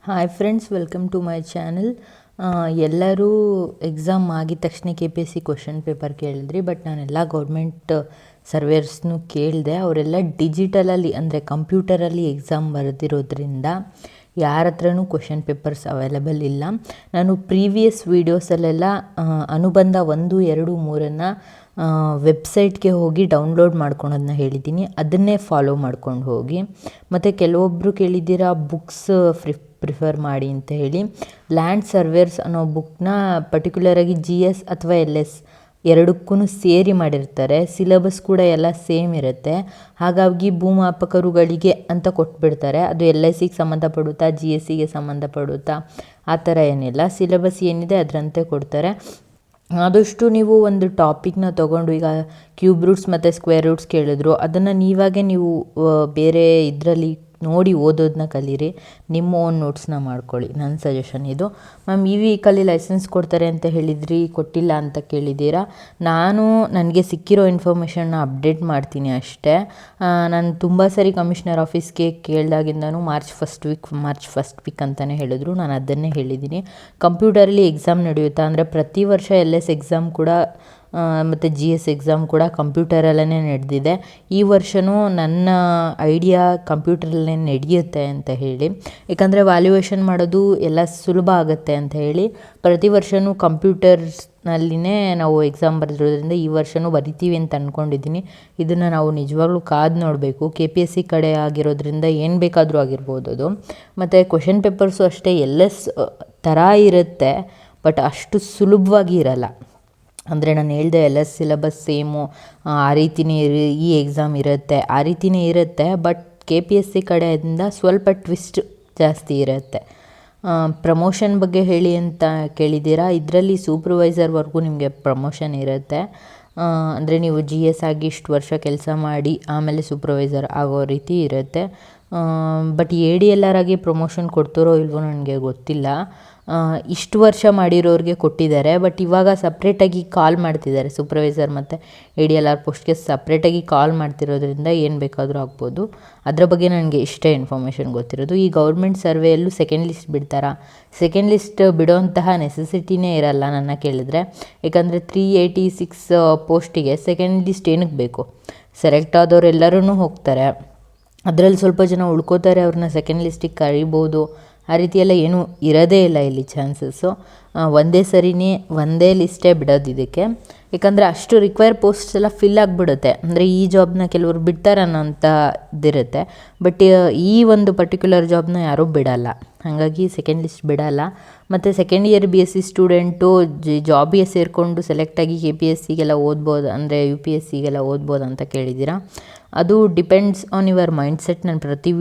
Hi friends, welcome to my channel. ಎಲ್ಲರೂ exam ಆಗಿದ ತಕ್ಷಣ KPSC ಕ್ವೆಶನ್ ಪೇಪರ್ ಕೇಳಿದ್ರಿ. ಬಟ್ ನಾನೆಲ್ಲ ಗೌರ್ಮೆಂಟ್ ಸರ್ವೇರ್ಸ್ನು ಕೇಳಿದೆ. ಅವರೆಲ್ಲ ಡಿಜಿಟಲಲ್ಲಿ ಅಂದರೆ ಕಂಪ್ಯೂಟರಲ್ಲಿ ಎಕ್ಸಾಮ್ ಬರೆದಿರೋದ್ರಿಂದ ಯಾರ ಹತ್ರನೂ ಕ್ವೆಶನ್ ಪೇಪರ್ಸ್ ಅವೈಲೇಬಲ್ ಇಲ್ಲ. ನಾನು ಪ್ರೀವಿಯಸ್ ವೀಡಿಯೋಸಲ್ಲೆಲ್ಲ ಅನುಬಂಧ 1, 2, 3 ವೆಬ್ಸೈಟ್ಗೆ ಹೋಗಿ ಡೌನ್ಲೋಡ್ ಮಾಡ್ಕೊಳೋದನ್ನ ಹೇಳಿದ್ದೀನಿ. ಅದನ್ನೇ ಫಾಲೋ ಮಾಡ್ಕೊಂಡು ಹೋಗಿ. ಮತ್ತು ಕೆಲವೊಬ್ಬರು ಕೇಳಿದ್ದೀರಾ ಬುಕ್ಸ್ ಪ್ರಿಫರ್ ಮಾಡಿ ಅಂತ ಹೇಳಿ. ಲ್ಯಾಂಡ್ ಸರ್ವೇರ್ಸ್ ಅನ್ನೋ ಬುಕ್ನ ಪರ್ಟಿಕ್ಯುಲರಾಗಿ GS ಅಥವಾ LS ಎರಡಕ್ಕೂ ಸೇರಿ ಮಾಡಿರ್ತಾರೆ. ಸಿಲೆಬಸ್ ಕೂಡ ಎಲ್ಲ ಸೇಮ್ ಇರುತ್ತೆ. ಹಾಗಾಗಿ ಭೂಮಾಪಕರುಗಳಿಗೆ ಅಂತ ಕೊಟ್ಬಿಡ್ತಾರೆ. ಅದು LICಗೆ ಸಂಬಂಧಪಡುತ್ತಾ, GSಗೆ ಸಂಬಂಧಪಡುತ್ತಾ ಆ ಥರ ಏನಿಲ್ಲ. ಸಿಲೆಬಸ್ ಏನಿದೆ ಅದರಂತೆ ಕೊಡ್ತಾರೆ. ಆದಷ್ಟು ನೀವು ಒಂದು ಟಾಪಿಕ್ನ ತೊಗೊಂಡು, ಈಗ ಕ್ಯೂಬ್ ರೂಟ್ಸ್ ಮತ್ತು ಸ್ಕ್ವೇರ್ ರೂಟ್ಸ್ ಕೇಳಿದ್ರು, ಅದನ್ನು ನೀವಾಗೆ ನೀವು ಬೇರೆ ಇದರಲ್ಲಿ ನೋಡಿ ಓದೋದನ್ನ ಕಲೀರಿ. ನಿಮ್ಮ ಓನ್ ನೋಟ್ಸ್ನ ಮಾಡ್ಕೊಳ್ಳಿ. ನನ್ನ ಸಜೆಷನ್ ಇದು. ಮ್ಯಾಮ್ ಈ ವೀಕಲ್ಲಿ ಲೈಸೆನ್ಸ್ ಕೊಡ್ತಾರೆ ಅಂತ ಹೇಳಿದ್ರಿ, ಕೊಟ್ಟಿಲ್ಲ ಅಂತ ಕೇಳಿದ್ದೀರಾ. ನನಗೆ ಸಿಕ್ಕಿರೋ ಇನ್ಫಾರ್ಮೇಷನ್ನ ಅಪ್ಡೇಟ್ ಮಾಡ್ತೀನಿ ಅಷ್ಟೇ. ನಾನು ತುಂಬ ಸರಿ ಕಮಿಷನರ್ ಆಫೀಸ್ಗೆ ಕೇಳಿದಾಗಿಂದನೂ ಮಾರ್ಚ್ ಫಸ್ಟ್ ವೀಕ್ ಅಂತಲೇ ಹೇಳಿದ್ರು. ನಾನು ಅದನ್ನೇ ಹೇಳಿದ್ದೀನಿ. ಕಂಪ್ಯೂಟರಲ್ಲಿ ಎಕ್ಸಾಮ್ ನಡೆಯುತ್ತಾ ಅಂದರೆ ಪ್ರತಿ ವರ್ಷ LS ಎಕ್ಸಾಮ್ ಕೂಡ ಮತ್ತು GS ಎಕ್ಸಾಮ್ ಕೂಡ ಕಂಪ್ಯೂಟರಲ್ಲೇ ನಡೆದಿದೆ. ಈ ವರ್ಷವೂ ನನ್ನ ಐಡಿಯಾ ಕಂಪ್ಯೂಟರಲ್ಲೇ ನಡೆಯುತ್ತೆ ಅಂತ ಹೇಳಿ. ಏಕೆಂದರೆ ವ್ಯಾಲ್ಯೂಯೇಷನ್ ಮಾಡೋದು ಎಲ್ಲ ಸುಲಭ ಆಗುತ್ತೆ ಅಂತ ಹೇಳಿ ಪ್ರತಿ ವರ್ಷವೂ ಕಂಪ್ಯೂಟರ್ಸ್ನಲ್ಲಿನೇ ನಾವು ಎಕ್ಸಾಮ್ ಬರೆದಿರೋದ್ರಿಂದ ಈ ವರ್ಷವೂ ಬರಿತೀವಿ ಅಂತ ಅಂದ್ಕೊಂಡಿದ್ದೀನಿ. ಇದನ್ನು ನಾವು ನಿಜವಾಗ್ಲೂ ಕಾದು ನೋಡಬೇಕು. KPSC ಕಡೆ ಆಗಿರೋದ್ರಿಂದ ಏನು ಬೇಕಾದರೂ ಆಗಿರ್ಬೋದು ಅದು. ಮತ್ತು ಕ್ವೆಶನ್ ಪೇಪರ್ಸು ಅಷ್ಟೇ LS ಥರ ಇರುತ್ತೆ, ಬಟ್ ಅಷ್ಟು ಸುಲಭವಾಗಿ ಇರಲ್ಲ. ಅಂದರೆ ನಾನು ಹೇಳಿದೆ LS ಸಿಲೆಬಸ್ ಸೇಮು ಆ ರೀತಿಯೇ ಈ ಎಕ್ಸಾಮ್ ಇರುತ್ತೆ, ಆ ರೀತಿಯೇ ಇರುತ್ತೆ. ಬಟ್ KPSC ಕಡೆಯಿಂದ ಸ್ವಲ್ಪ ಟ್ವಿಸ್ಟ್ ಜಾಸ್ತಿ ಇರುತ್ತೆ. ಪ್ರಮೋಷನ್ ಬಗ್ಗೆ ಹೇಳಿ ಅಂತ ಕೇಳಿದ್ದೀರಾ. ಇದರಲ್ಲಿ ಸೂಪರ್ವೈಸರ್ವರೆಗೂ ನಿಮಗೆ ಪ್ರಮೋಷನ್ ಇರುತ್ತೆ. ಅಂದರೆ ನೀವು GS ಆಗಿ ಇಷ್ಟು ವರ್ಷ ಕೆಲಸ ಮಾಡಿ ಆಮೇಲೆ ಸೂಪರ್ವೈಸರ್ ಆಗೋ ರೀತಿ ಇರುತ್ತೆ. ಬಟ್ ADLR ಆಗಿ ಪ್ರಮೋಷನ್ ಕೊಡ್ತಾರೋ ಇಲ್ವೋ ನನಗೆ ಗೊತ್ತಿಲ್ಲ. ಇಷ್ಟು ವರ್ಷ ಮಾಡಿರೋರಿಗೆ ಕೊಟ್ಟಿದ್ದಾರೆ. ಬಟ್ ಇವಾಗ ಸಪ್ರೇಟಾಗಿ ಕಾಲ್ ಮಾಡ್ತಿದ್ದಾರೆ. ಸೂಪರ್ವೈಸರ್ ಮತ್ತು ADLR ಪೋಸ್ಟ್ಗೆ ಸಪ್ರೇಟಾಗಿ ಕಾಲ್ ಮಾಡ್ತಿರೋದ್ರಿಂದ ಏನು ಬೇಕಾದರೂ ಆಗ್ಬೋದು. ಅದರ ಬಗ್ಗೆ ನನಗೆ ಇಷ್ಟೇ ಇನ್ಫಾರ್ಮೇಷನ್ ಗೊತ್ತಿರೋದು. ಈ ಗೌರ್ಮೆಂಟ್ ಸರ್ವೆಯಲ್ಲೂ ಸೆಕೆಂಡ್ ಲಿಸ್ಟ್ ಬಿಡ್ತಾರಾ? ಸೆಕೆಂಡ್ ಲಿಸ್ಟ್ ಬಿಡೋಂತಹ ನೆಸೆಸಿಟಿನೇ ಇರಲ್ಲ ನನ್ನ ಕೇಳಿದ್ರೆ. ಯಾಕಂದರೆ 386 ಪೋಸ್ಟಿಗೆ ಸೆಕೆಂಡ್ ಲಿಸ್ಟ್ ಏನಕ್ಕೆ ಬೇಕು? ಸೆಲೆಕ್ಟ್ ಆದವರೆಲ್ಲರೂ ಹೋಗ್ತಾರೆ. ಅದರಲ್ಲಿ ಸ್ವಲ್ಪ ಜನ ಉಳ್ಕೋತಾರೆ, ಅವ್ರನ್ನ ಸೆಕೆಂಡ್ ಲಿಸ್ಟಿಗೆ ಕರಿಬೋದು. ಆ ರೀತಿಯೆಲ್ಲ ಏನೂ ಇರೋದೇ ಇಲ್ಲ ಇಲ್ಲಿ ಚಾನ್ಸಸ್ಸು. ಒಂದೇ ಲಿಸ್ಟೇ ಬಿಡೋದು ಇದಕ್ಕೆ. ಯಾಕಂದರೆ ಅಷ್ಟು ರಿಕ್ವೈರ್ ಪೋಸ್ಟ್ಸ್ ಎಲ್ಲ ಫಿಲ್ ಆಗಿಬಿಡುತ್ತೆ. ಅಂದರೆ ಈ ಜಾಬ್ನ ಕೆಲವರು ಬಿಡ್ತಾರೆ ಅನ್ನೋಂಥ ಇದಿರುತ್ತೆ. ಬಟ್ ಈ ಒಂದು ಪರ್ಟಿಕ್ಯುಲರ್ ಜಾಬ್ನ ಯಾರೂ ಬಿಡಲ್ಲ. ಹಾಗಾಗಿ ಸೆಕೆಂಡ್ ಲಿಸ್ಟ್ ಬಿಡಲ್ಲ. ಮತ್ತು ಸೆಕೆಂಡ್ ಇಯರ್ BSc ಸ್ಟೂಡೆಂಟು ಜಾಬಿಗೆ ಸೇರಿಕೊಂಡು ಸೆಲೆಕ್ಟಾಗಿ KPSCಗೆಲ್ಲ ಓದ್ಬೋದು, ಅಂದರೆ UPSCಗೆಲ್ಲ ಓದ್ಬೋದು ಅಂತ ಕೇಳಿದ್ದೀರಾ. ಅದು ಡಿಪೆಂಡ್ಸ್ ಆನ್ ಯುವರ್ ಮೈಂಡ್ಸೆಟ್. ನಾನು ಪ್ರತಿ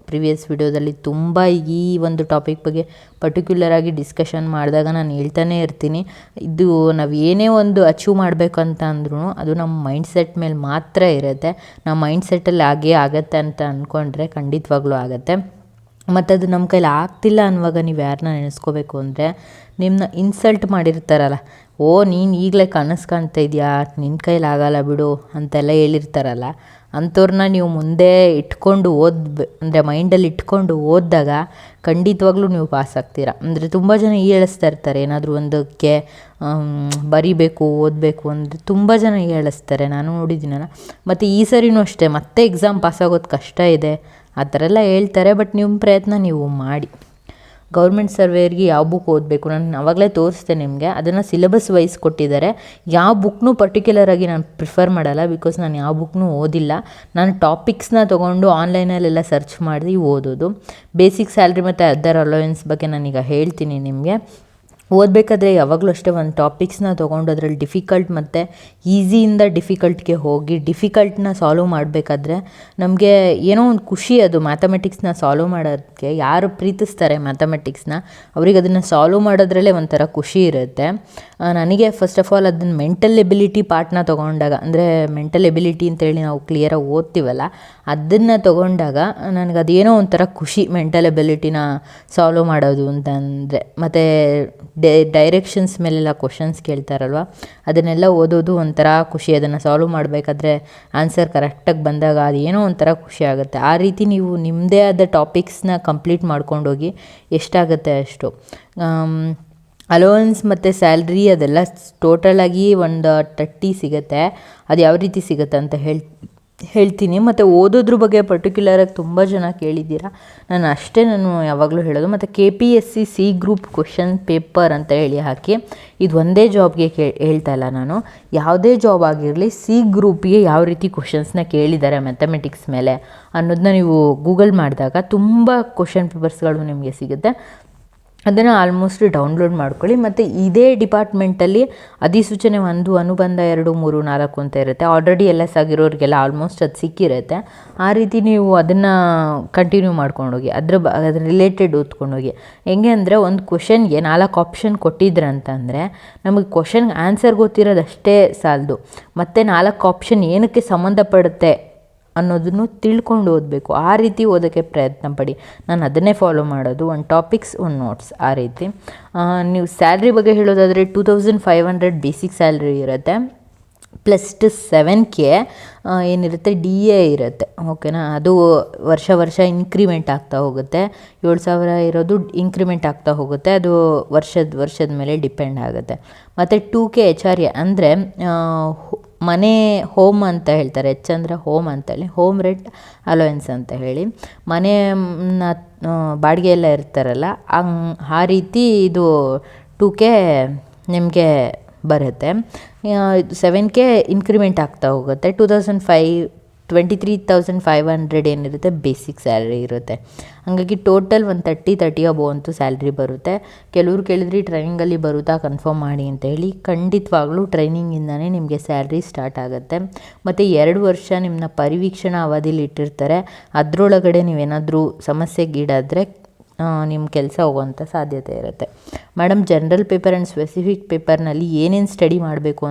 ಪ್ರಿವಿಯಸ್ ವಿಡಿಯೋದಲ್ಲಿ ತುಂಬ ಈ ಒಂದು ಟಾಪಿಕ್ ಬಗ್ಗೆ ಪರ್ಟಿಕ್ಯುಲರಾಗಿ ಡಿಸ್ಕಷನ್ ಮಾಡಿದಾಗ ನಾನು ಹೇಳ್ತಾನೆ ಇರ್ತೀನಿ. ಇದು ನಾವು ಏನೇ ಒಂದು ಅಚೀವ್ ಮಾಡಬೇಕು ಅಂತ ಅಂದ್ರೂ ಅದು ನಮ್ಮ ಮೈಂಡ್ಸೆಟ್ ಮೇಲೆ ಮಾತ್ರ ಇರುತ್ತೆ. ನಮ್ಮ ಮೈಂಡ್ಸೆಟ್ಟಲ್ಲಿ ಆಗತ್ತೆ ಅಂತ ಅಂದ್ಕೊಂಡ್ರೆ ಖಂಡಿತವಾಗ್ಲೂ ಆಗುತ್ತೆ. ಮತ್ತು ಅದು ನಮ್ಮ ಕೈಲಿ ಆಗ್ತಿಲ್ಲ ಅನ್ನುವಾಗ ನೀವು ಯಾರನ್ನ ನೆನೆಸ್ಕೋಬೇಕು ಅಂದರೆ, ನಿಮ್ಮನ್ನ ಇನ್ಸಲ್ಟ್ ಮಾಡಿರ್ತಾರಲ್ಲ, ನೀನು ಈಗಲೇ ಕನಸು ಕಾಣ್ತಾ ಇದೆಯಾ, ನಿನ್ನ ಕೈಲಿ ಆಗಲ್ಲ ಬಿಡು ಅಂತೆಲ್ಲ ಹೇಳಿರ್ತಾರಲ್ಲ, ಅಂಥವ್ರನ್ನ ನೀವು ಮುಂದೆ ಇಟ್ಕೊಂಡು ಅಂದರೆ ಮೈಂಡಲ್ಲಿ ಇಟ್ಕೊಂಡು ಓದಿದಾಗ ಖಂಡಿತವಾಗ್ಲೂ ನೀವು ಪಾಸ್ ಆಗ್ತೀರಾ. ಅಂದರೆ ತುಂಬ ಜನ ಹೇಳಿಸ್ತಾ ಇರ್ತಾರೆ, ಏನಾದರೂ ಒಂದಕ್ಕೆ ಬರಿಬೇಕು, ಓದಬೇಕು ಅಂದರೆ ತುಂಬ ಜನ ಹೇಳಿಸ್ತಾರೆ, ನಾನು ನೋಡಿದ್ದೀನಲ್ಲ. ಮತ್ತು ಈ ಸರಿನೂ ಅಷ್ಟೇ, ಮತ್ತೆ ಎಕ್ಸಾಮ್ ಪಾಸಾಗೋದು ಕಷ್ಟ ಇದೆ ಆ ಥರ ಎಲ್ಲ ಹೇಳ್ತಾರೆ. ಬಟ್ ನಿಮ್ಮ ಪ್ರಯತ್ನ ನೀವು ಮಾಡಿ. ಗೌರ್ಮೆಂಟ್ ಸರ್ವೇರ್ಗೆ ಯಾವ ಬುಕ್ ಓದಬೇಕು ನಾನು ಆವಾಗಲೇ ತೋರಿಸ್ದೆ ನಿಮಗೆ. ಅದನ್ನು ಸಿಲೆಬಸ್ ವೈಸ್ ಕೊಟ್ಟಿದ್ದಾರೆ. ಯಾವ ಬುಕ್ನೂ ಪರ್ಟಿಕ್ಯುಲರಾಗಿ ನಾನು ಪ್ರಿಫರ್ ಮಾಡಲ್ಲ, ಬಿಕಾಸ್ ನಾನು ಯಾವ ಬುಕ್ನೂ ಓದಿಲ್ಲ. ನಾನು ಟಾಪಿಕ್ಸ್ನ ತೊಗೊಂಡು ಆನ್ಲೈನಲ್ಲೆಲ್ಲ ಸರ್ಚ್ ಮಾಡಿ ಓದೋದು. ಬೇಸಿಕ್ ಸ್ಯಾಲ್ರಿ ಮತ್ತು ಅದರ್ ಅಲೋವೆನ್ಸ್ ಬಗ್ಗೆ ನಾನೀಗ ಹೇಳ್ತೀನಿ ನಿಮಗೆ. ಓದಬೇಕಾದ್ರೆ ಯಾವಾಗಲೂ ಅಷ್ಟೇ ಒಂದು ಟಾಪಿಕ್ಸ್ನ ತೊಗೊಂಡು ಅದರಲ್ಲಿ ಡಿಫಿಕಲ್ಟ್ ಮತ್ತು ಈಸಿಯಿಂದ ಡಿಫಿಕಲ್ಟ್ಗೆ ಹೋಗಿ ಡಿಫಿಕಲ್ಟ್ನ ಸಾಲ್ವ್ ಮಾಡಬೇಕಾದ್ರೆ ನಮಗೆ ಏನೋ ಒಂದು ಖುಷಿ. ಅದು ಮ್ಯಾಥಮೆಟಿಕ್ಸ್ನ ಸಾಲ್ವ್ ಮಾಡೋದಕ್ಕೆ ಯಾರು ಪ್ರೀತಿಸ್ತಾರೆ ಮ್ಯಾಥಮೆಟಿಕ್ಸ್ನ, ಅವ್ರಿಗೆ ಅದನ್ನು ಸಾಲ್ವ್ ಮಾಡೋದ್ರಲ್ಲೇ ಒಂಥರ ಖುಷಿ ಇರುತ್ತೆ. ನನಗೆ ಫಸ್ಟ್ ಆಫ್ ಆಲ್ ಅದನ್ನು ಮೆಂಟಲ್ ಎಬಿಲಿಟಿ ಪಾರ್ಟ್ನ ತೊಗೊಂಡಾಗ, ಅಂದರೆ ಮೆಂಟಲ್ ಎಬಿಲಿಟಿ ಅಂತೇಳಿ ನಾವು ಕ್ಲಿಯರಾಗಿ ಓದ್ತೀವಲ್ಲ, ಅದನ್ನು ತೊಗೊಂಡಾಗ ನನಗೆ ಅದೇನೋ ಒಂಥರ ಖುಷಿ ಮೆಂಟಲ್ ಎಬಿಲಿಟಿನ ಸಾಲ್ವ್ ಮಾಡೋದು ಅಂತಂದರೆ. ಮತ್ತು ಡೈರೆಕ್ಷನ್ಸ್ ಮೇಲೆಲ್ಲ ಕ್ವಶನ್ಸ್ ಕೇಳ್ತಾರಲ್ವ, ಅದನ್ನೆಲ್ಲ ಓದೋದು ಒಂಥರ ಖುಷಿ. ಅದನ್ನು ಸಾಲ್ವ್ ಮಾಡಬೇಕಾದ್ರೆ ಆನ್ಸರ್ ಕರೆಕ್ಟಾಗಿ ಬಂದಾಗ ಅದು ಏನೋ ಒಂಥರ ಖುಷಿ ಆಗುತ್ತೆ. ಆ ರೀತಿ ನೀವು ನಿಮ್ಮದೇ ಆದ ಟಾಪಿಕ್ಸ್ನ ಕಂಪ್ಲೀಟ್ ಮಾಡ್ಕೊಂಡೋಗಿ, ಎಷ್ಟಾಗುತ್ತೆ ಅಷ್ಟು. ಅಲೋವೆನ್ಸ್ ಮತ್ತು ಸ್ಯಾಲ್ರಿ ಅದೆಲ್ಲ ಟೋಟಲಾಗಿ ಒಂದು 30 ಸಿಗುತ್ತೆ. ಅದು ಯಾವ ರೀತಿ ಸಿಗುತ್ತೆ ಅಂತ ಹೇಳ್ತೀನಿ. ಮತ್ತು ಓದೋದ್ರ ಬಗ್ಗೆ ಪರ್ಟಿಕ್ಯುಲರಾಗಿ ತುಂಬ ಜನ ಕೇಳಿದ್ದೀರಾ, ನಾನು ಯಾವಾಗಲೂ ಹೇಳೋದು. ಮತ್ತು KPSC C group question paper ಅಂತ ಹೇಳಿ ಹಾಕಿ, ಇದು ಒಂದೇ ಜಾಬ್ಗೆ ಹೇಳ್ತಾ ಇಲ್ಲ ನಾನು, ಯಾವುದೇ ಜಾಬ್ ಆಗಿರಲಿ C ಗ್ರೂಪಿಗೆ ಯಾವ ರೀತಿ ಕ್ವಶನ್ಸ್ನ ಕೇಳಿದ್ದಾರೆ ಮ್ಯಾಥಮೆಟಿಕ್ಸ್ ಮೇಲೆ ಅನ್ನೋದನ್ನ ನೀವು ಗೂಗಲ್ ಮಾಡಿದಾಗ ತುಂಬ ಕ್ವಶನ್ ಪೇಪರ್ಸ್ಗಳು ನಿಮಗೆ ಸಿಗುತ್ತೆ. ಅದನ್ನು ಆಲ್ಮೋಸ್ಟ್ ಡೌನ್ಲೋಡ್ ಮಾಡ್ಕೊಳ್ಳಿ. ಮತ್ತು ಇದೇ ಡಿಪಾರ್ಟ್ಮೆಂಟಲ್ಲಿ ಅಧಿಸೂಚನೆ 1, ಅನುಬಂಧ 2, 3, 4 ಅಂತ ಇರುತ್ತೆ. ಆಲ್ರೆಡಿ LS ಆಗಿರೋರಿಗೆಲ್ಲ ಆಲ್ಮೋಸ್ಟ್ ಅದು ಸಿಕ್ಕಿರುತ್ತೆ. ಆ ರೀತಿ ನೀವು ಅದನ್ನು ಕಂಟಿನ್ಯೂ ಮಾಡ್ಕೊಂಡೋಗಿ, ಅದ್ರ ರಿಲೇಟೆಡ್ ಓದ್ಕೊಂಡೋಗಿ. ಹೆಂಗೆ ಅಂದರೆ, ಒಂದು ಕ್ವಶನ್ಗೆ 4 ಆಪ್ಷನ್ ಕೊಟ್ಟಿದ್ರಂತಂದರೆ ನಮಗೆ ಕ್ವಶನ್ಗೆ ಆನ್ಸರ್ ಗೊತ್ತಿರೋದಷ್ಟೇ ಸಾಲದು, ಮತ್ತು 4 ಆಪ್ಷನ್ ಏನಕ್ಕೆ ಸಂಬಂಧಪಡುತ್ತೆ ಅನ್ನೋದನ್ನು ತಿಳ್ಕೊಂಡು ಓದಬೇಕು. ಆ ರೀತಿ ಓದೋಕ್ಕೆ ಪ್ರಯತ್ನ ಪಡಿ. ನಾನು ಅದನ್ನೇ ಫಾಲೋ ಮಾಡೋದು, ಒಂದು ಟಾಪಿಕ್ಸ್ ಒಂದು ನೋಟ್ಸ್ ಆ ರೀತಿ. ನೀವು ಸ್ಯಾಲ್ರಿ ಬಗ್ಗೆ ಹೇಳೋದಾದರೆ 2500 ಬೇಸಿಕ್ ಸ್ಯಾಲ್ರಿ ಇರುತ್ತೆ, +7K ಏನಿರುತ್ತೆ DA ಇರುತ್ತೆ. ಓಕೆನಾ, ಅದು ವರ್ಷ ಇನ್ಕ್ರಿಮೆಂಟ್ ಆಗ್ತಾ ಹೋಗುತ್ತೆ. 7,000 ಇರೋದು ಇನ್ಕ್ರಿಮೆಂಟ್ ಆಗ್ತಾ ಹೋಗುತ್ತೆ. ಅದು ವರ್ಷದ ಮೇಲೆ ಡಿಪೆಂಡ್ ಆಗುತ್ತೆ. ಮತ್ತು 2K HRA ಅಂದರೆ ಮನೆ ಹೋಮ್ ಅಂತ ಹೇಳ್ತಾರೆ. ಅಂದರೆ ಹೋಮ್ ಅಂತೇಳಿ, ಹೋಮ್ ರೆಂಟ್ ಅಲೋವೆನ್ಸ್ ಅಂತ ಹೇಳಿ, ಮನೆಯ ಬಾಡಿಗೆ ಎಲ್ಲ ಇರ್ತಾರಲ್ಲ, ಆ ರೀತಿ ಇದು 2K ನಿಮಗೆ ಬರುತ್ತೆ. 7K ಇನ್ಕ್ರಿಮೆಂಟ್ ಆಗ್ತಾ ಹೋಗುತ್ತೆ. 23,500 ಏನಿರುತ್ತೆ ಬೇಸಿಕ್ ಸ್ಯಾಲ್ರಿ ಇರುತ್ತೆ. ಹಾಗಾಗಿ ಟೋಟಲ್ ಒಂದು 30 ಅಬೋವ್ ಅಂತೂ ಸ್ಯಾಲ್ರಿ ಬರುತ್ತೆ. ಕೆಲವರು ಕೇಳಿದ್ರಿ ಟ್ರೈನಿಂಗಲ್ಲಿ ಬರುತ್ತಾ, ಕನ್ಫರ್ಮ್ ಮಾಡಿ ಅಂತ ಹೇಳಿ. ಖಂಡಿತವಾಗ್ಲೂ ಟ್ರೈನಿಂಗಿಂದನೇ ನಿಮಗೆ ಸ್ಯಾಲ್ರಿ ಸ್ಟಾರ್ಟ್ ಆಗುತ್ತೆ. ಮತ್ತು 2 ವರ್ಷ ನಿಮ್ಮನ್ನ ಪರಿವೀಕ್ಷಣಾ ಅವಧಿಲಿ ಇಟ್ಟಿರ್ತಾರೆ. ಅದರೊಳಗಡೆ ನೀವೇನಾದರೂ ಸಮಸ್ಯೆಗೀಡಾದರೆ ನಿಮ್ಮ ಕೆಲಸ ಹೋಗೋವಂಥ ಸಾಧ್ಯತೆ ಇರುತ್ತೆ. Madam, general paper and specific ಪೇಪರ್ನಲ್ಲಿ ಏನೇನು ಸ್ಟಡಿ ಮಾಡಬೇಕು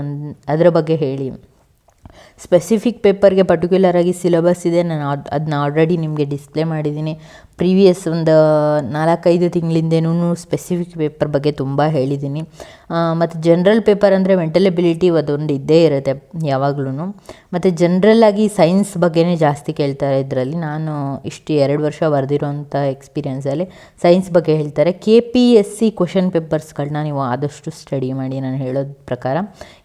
ಅದರ ಬಗ್ಗೆ ಹೇಳಿ. ಸ್ಪೆಸಿಫಿಕ್ ಪೇಪರ್ಗೆ ಪರ್ಟಿಕ್ಯುಲರಾಗಿ ಸಿಲೆಬಸ್ ಇದೆ. ನಾನು ಅದನ್ನ ಆಲ್ರೆಡಿ ನಿಮಗೆ ಡಿಸ್ಪ್ಲೇ ಮಾಡಿದ್ದೀನಿ. ಪ್ರೀವಿಯಸ್ ಒಂದು 4-5 ತಿಂಗಳಿಂದೇನೂ ಸ್ಪೆಸಿಫಿಕ್ ಪೇಪರ್ ಬಗ್ಗೆ ತುಂಬ ಹೇಳಿದ್ದೀನಿ. ಮತ್ತು ಜನರಲ್ ಪೇಪರ್ ಅಂದರೆ ಮೆಂಟಲ್ ಎಬಿಲಿಟಿ ಅದೊಂದು ಇದ್ದೇ ಇರುತ್ತೆ ಯಾವಾಗ್ಲೂ. ಮತ್ತು ಜನ್ರಲ್ಲಾಗಿ ಸೈನ್ಸ್ ಬಗ್ಗೆನೇ ಜಾಸ್ತಿ ಕೇಳ್ತಾರೆ ಇದರಲ್ಲಿ. ನಾನು ಇಷ್ಟು 2 ವರ್ಷ ಬರೆದಿರೋಂಥ ಎಕ್ಸ್ಪೀರಿಯೆನ್ಸಲ್ಲಿ ಸೈನ್ಸ್ ಬಗ್ಗೆ ಹೇಳ್ತಾರೆ. KPSC ಕ್ವಶನ್ ಪೇಪರ್ಸ್ಗಳನ್ನ ನೀವು ಆದಷ್ಟು ಸ್ಟಡಿ ಮಾಡಿ. ನಾನು ಹೇಳೋದ ಪ್ರಕಾರ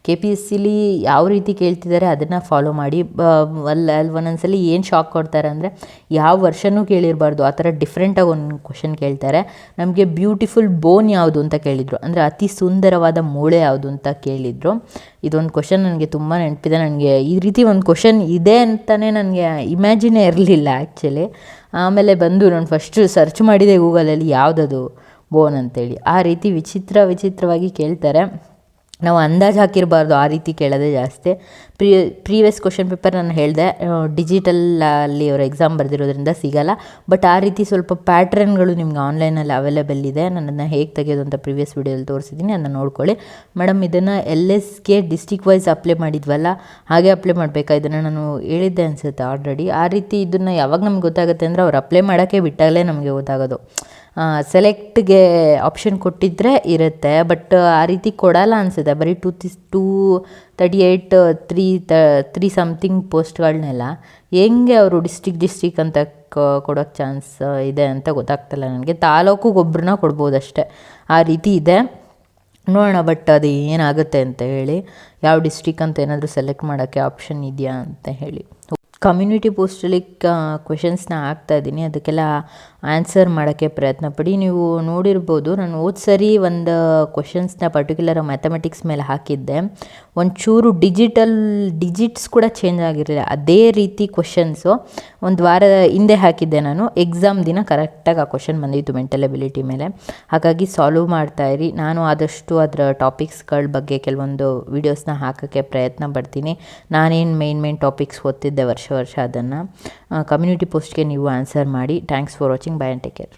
KPSCಲಿ ಯಾವ ರೀತಿ ಕೇಳ್ತಿದ್ದಾರೆ ಅದನ್ನು ಫಾಲೋ ಮಾಡಿ. ಅಲ್ಲಿ ಒಂದೊಂದ್ಸಲಿ ಏನು ಶಾಕ್ ಕೊಡ್ತಾರೆ ಅಂದರೆ, ಯಾವ ವರ್ಷವೂ ಕೇಳಿರಬಾರ್ದು ಆ ಥರ ಡಿಫ್ರೆಂಟಾಗಿ ಒಂದು ಕ್ವಶನ್ ಕೇಳ್ತಾರೆ. ನಮಗೆ ಬ್ಯೂಟಿಫುಲ್ ಬೋನ್ ಯಾವುದು ಅಂತ ಕೇಳಿದರು, ಅಂದರೆ ಅತಿ ಸುಂದರವಾದ ಮೂಳೆ ಯಾವುದು ಅಂತ ಕೇಳಿದರು. ಇದೊಂದು ಕ್ವಶನ್ ನನಗೆ ತುಂಬ ನೆನಪಿದೆ. ನನಗೆ ಈ ರೀತಿ ಒಂದು ಕ್ವಶನ್ ಇದೆ ಅಂತಲೇ ನನಗೆ ಇಮ್ಯಾಜಿನೇ ಇರಲಿಲ್ಲ ಆ್ಯಕ್ಚುಲಿ. ಆಮೇಲೆ ಬಂದು ನಾನು ಫಸ್ಟು ಸರ್ಚ್ ಮಾಡಿದೆ ಗೂಗಲಲ್ಲಿ, ಯಾವುದದು ಬೋನ್ ಅಂತೇಳಿ. ಆ ರೀತಿ ವಿಚಿತ್ರವಾಗಿ ಕೇಳ್ತಾರೆ. ನಾವು ಅಂದಾಜು ಹಾಕಿರಬಾರ್ದು, ಆ ರೀತಿ ಕೇಳೋದೇ ಜಾಸ್ತಿ. ಪ್ರೀವಿಯಸ್ ಕ್ವಶನ್ ಪೇಪರ್ ನಾನು ಹೇಳಿದೆ, ಡಿಜಿಟಲಲ್ಲಿ ಅವರು ಎಕ್ಸಾಮ್ ಬರೆದಿರೋದ್ರಿಂದ ಸಿಗೋಲ್ಲ. ಬಟ್ ಆ ರೀತಿ ಸ್ವಲ್ಪ ಪ್ಯಾಟ್ರನ್ಗಳು ನಿಮ್ಗೆ ಆನ್ಲೈನಲ್ಲಿ ಅವೈಲೇಬಲ್ ಇದೆ. ನಾನು ಅದನ್ನು ಹೇಗೆ ತೆಗೆಯೋದು ಅಂತ ಪ್ರೀವಿಯಸ್ ವೀಡಿಯೋದಲ್ಲಿ ತೋರಿಸಿದ್ದೀನಿ, ಅದನ್ನು ನೋಡ್ಕೊಳ್ಳಿ. ಮೇಡಮ್, ಇದನ್ನು LSಗೆ ಡಿಸ್ಟಿಕ್ ವೈಸ್ ಅಪ್ಲೈ ಮಾಡಿದ್ವಲ್ಲ, ಹಾಗೆ ಅಪ್ಲೈ ಮಾಡಬೇಕಾ? ಇದನ್ನು ನಾನು ಹೇಳಿದ್ದೆ ಅನಿಸುತ್ತೆ ಆಲ್ರೆಡಿ. ಆ ರೀತಿ ಇದನ್ನು ಯಾವಾಗ ನಮ್ಗೆ ಗೊತ್ತಾಗುತ್ತೆ ಅಂದರೆ, ಅವ್ರು ಅಪ್ಲೈ ಮಾಡೋಕ್ಕೆ ಬಿಟ್ಟಾಗಲೇ ನಮಗೆ ಗೊತ್ತಾಗೋದು. ಸೆಲೆಕ್ಟ್ಗೆ ಆಪ್ಷನ್ ಕೊಟ್ಟಿದ್ದರೆ ಇರುತ್ತೆ, ಬಟ್ ಆ ರೀತಿ ಕೊಡಲ್ಲ ಅನಿಸುತ್ತೆ. ಬರೀ 238 3 ಸಮಥಿಂಗ್ ಪೋಸ್ಟ್ಗಳನ್ನೆಲ್ಲ ಹೆಂಗೆ ಅವರು ಡಿಸ್ಟಿಕ್ ಅಂತ ಕೊಡೋಕ್ಕೆ ಚಾನ್ಸ್ ಇದೆ ಅಂತ ಗೊತ್ತಾಗ್ತಿಲ್ಲ ನನಗೆ. ತಾಲೂಕಿಗೊಬ್ಬರನ್ನ ಕೊಡ್ಬೋದಷ್ಟೇ, ಆ ರೀತಿ ಇದೆ. ನೋಡೋಣ ಬಟ್ ಅದು ಏನಾಗುತ್ತೆ ಅಂತ ಹೇಳಿ. ಯಾವ ಡಿಸ್ಟ್ರಿಕ್ ಅಂತ ಏನಾದರೂ ಸೆಲೆಕ್ಟ್ ಮಾಡೋಕ್ಕೆ ಆಪ್ಷನ್ ಇದೆಯಾ ಅಂತ ಹೇಳಿ. ಕಮ್ಯುನಿಟಿ ಪೋಸ್ಟಲ್ಲಿ ಕ್ವೆಶನ್ಸ್ನ ಹಾಕ್ತಾಯಿದ್ದೀನಿ, ಅದಕ್ಕೆಲ್ಲ ಆನ್ಸರ್ ಮಾಡೋಕ್ಕೆ ಪ್ರಯತ್ನ ಪಡಿ. ನೀವು ನೋಡಿರ್ಬೋದು, ನಾನು ಸರಿ ಒಂದು ಕ್ವೆಶನ್ಸ್ನ ಪರ್ಟಿಕ್ಯುಲರ್ ಮ್ಯಾಥಮೆಟಿಕ್ಸ್ ಮೇಲೆ ಹಾಕಿದ್ದೆ. ಒಂಚೂರು ಡಿಜಿಟ್ಸ್ ಕೂಡ ಚೇಂಜ್ ಆಗಿರಲಿಲ್ಲ. ಅದೇ ರೀತಿ ಕ್ವೆಶನ್ಸು ಒಂದು ವಾರದ ಹಿಂದೆ ಹಾಕಿದ್ದೆ ನಾನು. ಎಕ್ಸಾಮ್ ದಿನ ಕರೆಕ್ಟಾಗಿ ಆ ಕ್ವೆಶನ್ ಬಂದಿತ್ತು ಮೆಂಟಲ್ ಎಬಿಲಿಟಿ ಮೇಲೆ. ಹಾಗಾಗಿ ಸಾಲ್ವ್ ಮಾಡ್ತಾಯಿರಿ. ನಾನು ಆದಷ್ಟು ಅದರ ಟಾಪಿಕ್ಸ್ಗಳ ಬಗ್ಗೆ ಕೆಲವೊಂದು ವೀಡಿಯೋಸ್ನ ಹಾಕೋಕ್ಕೆ ಪ್ರಯತ್ನ ಪಡ್ತೀನಿ. ನಾನೇನು ಮೇನ್ ಟಾಪಿಕ್ಸ್ ಓದ್ತಿದ್ದೆ ವರ್ಷ ಅದನ್ನು. ಕಮ್ಯುನಿಟಿ ಪೋಸ್ಟ್ಗೆ ನೀವು ಆನ್ಸರ್ ಮಾಡಿ. Thanks for watching. By and take care.